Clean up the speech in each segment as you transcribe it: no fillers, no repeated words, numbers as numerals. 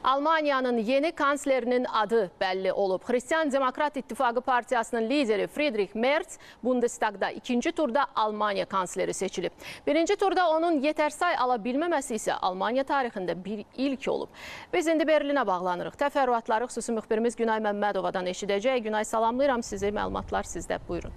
Almaniyanın yeni kanslerinin adı belli olub. Hristiyan Demokrat İttifaqı Partiyasının lideri Friedrich Merz Bundestagda ikinci turda Almanya kansleri seçilib. Birinci turda onun yetersay ala bilməməsi isə Almanya tarixində bir ilk olub. Biz indi Berlinə bağlanırıq. Təfərrüatları xüsusi müxbirimiz Günay Məmmədovadan eşidəcək. Günay, salamlayıram sizi. Məlumatlar sizdə. Buyurun.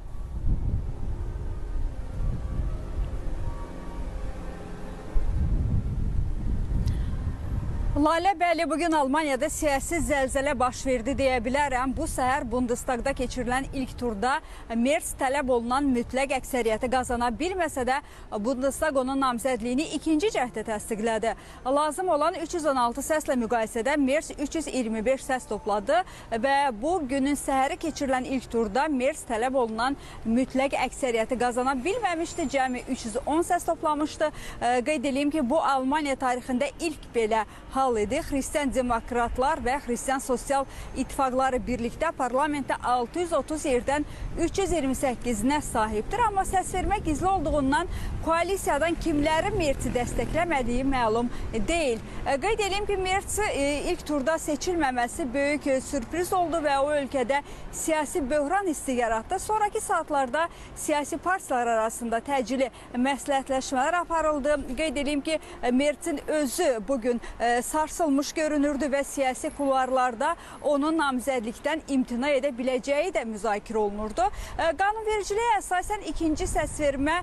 Lalə, bəli, bugün Almaniyada siyasi zəlzələ baş verdi deyə bilərəm. Bu səhər Bundestagda keçirilən ilk turda Merz tələb olunan mütləq əksəriyyəti qazana bilməsə də Bundestag onun namizədliyini ikinci cəhdə təsdiqlədi. Lazım olan 316 səslə müqayisədə Merz 325 səs topladı və bu günün səhəri keçirilən ilk turda Merz tələb olunan mütləq əksəriyyəti qazana bilməmişdi. Cəmi 310 səs toplamışdı. Qeyd edeyim ki, bu Almaniya tarixində ilk belə hal idi. Hristiyan Demokratlar və Hristiyan Sosial İttifaqları birlikdə parlamentdə 630 yerdən 328-nə sahibdir. Amma səsvermə gizli olduğundan koalisiyadan kimlərin Merzi dəstəkləmədiyi məlum deyil. Qeyd edeyim ki, Merzi ilk turda seçilməməsi böyük sürpriz oldu və o ölkədə siyasi böhran hissi yaratdı. Sonraki saatlarda siyasi partiyalar arasında təcili məsləhətləşmələr aparıldı. Qeyd edeyim ki, Merzin özü bugün sarsılmış görünürdü və siyasi kulvarlarda onun namizədlikdən imtina edə biləcəyi də müzakirə olunurdu. Qanunvericiliyə əsasən ikinci səsvermə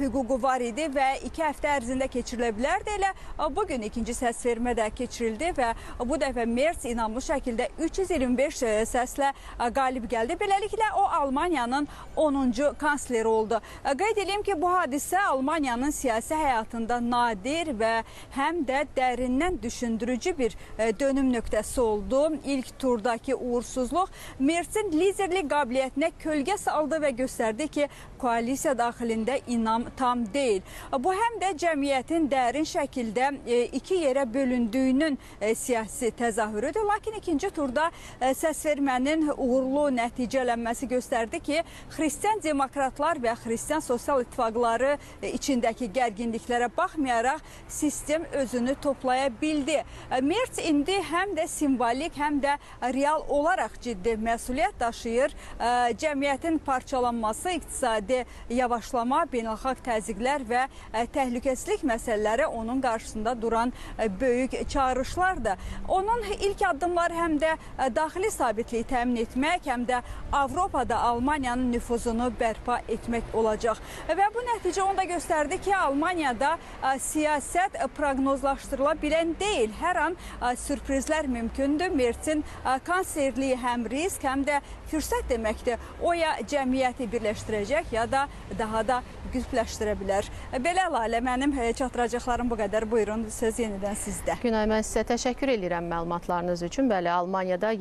hüququ var idi və 2 həftə ərzində keçirilə bilərdi. Elə bugün ikinci səsvermə də keçirildi və bu dəfə Merz inanmış şəkildə 325 səslə qalib gəldi. Beləliklə o Almaniyanın 10-cu kansleri oldu. Qeyd edeyim ki, bu hadisə Almaniyanın siyasi həyatında nadir və həm də dərindən düşündürücü bir dönüm nöqtəsi oldu. İlk turdakı uğursuzluq Merzin liderlik qabiliyyətinə kölgə saldı və göstərdi ki, koalisiya daxilində inam tam deyil. Bu həm də cəmiyyətin dərin şəkildə iki yerə bölündüyünün siyasi təzahürüdür. Lakin ikinci turda səsvermənin uğurlu nəticələnməsi göstərdi ki, Hristiyan Demokratlar və Hristiyan Sosial İttifaqları içindəki gərginliklərə baxmayaraq sistem özünü toplaya bildi. Merz indi həm də simvolik, həm də real olaraq ciddi məsuliyyət daşıyır. Cəmiyyətin parçalanması, iqtisadi yavaşlama, beynəlxalq təzyiqlər və təhlükəsizlik məsələləri onun qarşısında duran böyük çağırışlardır. Onun ilk addımları həm də daxili sabitliyi təmin etmək, həm də Avropada Almaniyanın nüfuzunu bərpa etmək olacaq. Və bu nəticə onu da göstərdi ki, Almaniyada siyasət proqnozlaşdırıla bilən deyil. Hər an sürprizlər mümkündür. Merzin kanslerliyi həm risk, həm də fürsət deməkdir. O ya cəmiyyəti birləşdirəcək, ya da daha da gücləşdirə bilər. Belə Lalə, mənim çatdıracaqlarım bu qədər. Buyurun, söz yenidən sizdə. Günay, mən sizə təşəkkür edirəm məlumatlarınız üçün. Bəli, Almaniyada